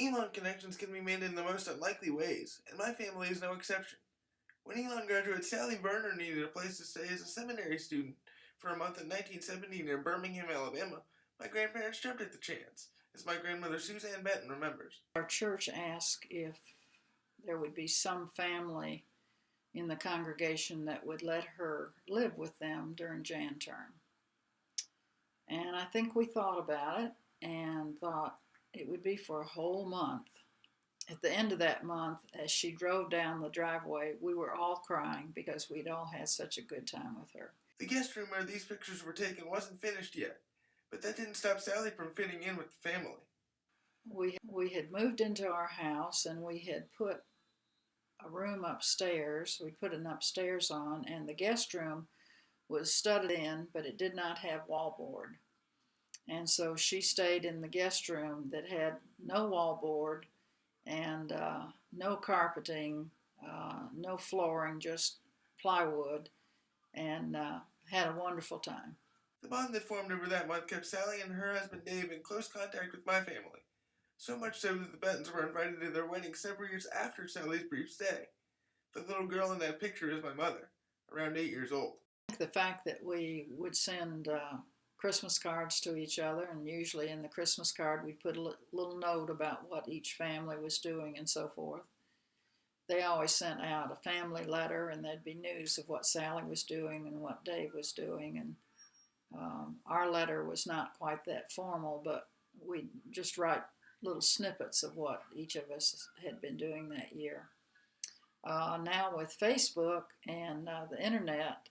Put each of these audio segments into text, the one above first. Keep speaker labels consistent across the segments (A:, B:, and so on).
A: Elon connections can be made in the most unlikely ways, and my family is no exception. When Elon graduated, Sally Verner needed a place to stay as a seminary student for a month in 1970 near Birmingham, Alabama. My grandparents jumped at the chance, as my grandmother Suzanne Benton remembers.
B: Our church asked if there would be some family in the congregation that would let her live with them during Jan term. And I think we thought about it and thought it would be for a whole month. At the end of that month, as she drove down the driveway, we were all crying because we'd all had such a good time with her.
A: The guest room where these pictures were taken wasn't finished yet, but that didn't stop Sally from fitting in with the family.
B: We had moved into our house and we had put a room upstairs. We put an upstairs on, and the guest room was studded in, but it did not have wallboard. And so she stayed in the guest room that had no wallboard and no carpeting, no flooring, just plywood, and had a wonderful time.
A: The bond that formed over that month kept Sally and her husband Dave in close contact with my family, so much so that the Bentons were invited to their wedding several years after Sally's brief stay. The little girl in that picture is my mother, around 8 years old.
B: The fact that we would send Christmas cards to each other, and usually in the Christmas card we'd put a little note about what each family was doing and so forth. They always sent out a family letter, and there'd be news of what Sally was doing and what Dave was doing. And our letter was not quite that formal, but we'd just write little snippets of what each of us had been doing that year. Now with Facebook and the internet,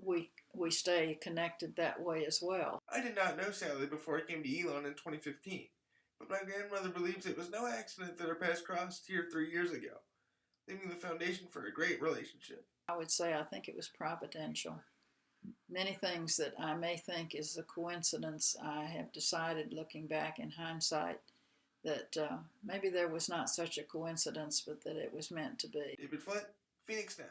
B: we stay connected that way as well.
A: I did not know Sally before I came to Elon in 2015, but my grandmother believes it was no accident that our paths crossed here 3 years ago, leaving the foundation for a great relationship.
B: I would say I think it was providential. Many things that I may think is a coincidence, I have decided, looking back in hindsight, that maybe there was not such a coincidence, but that it was meant to be.
A: David Flynt, Phoenix Now.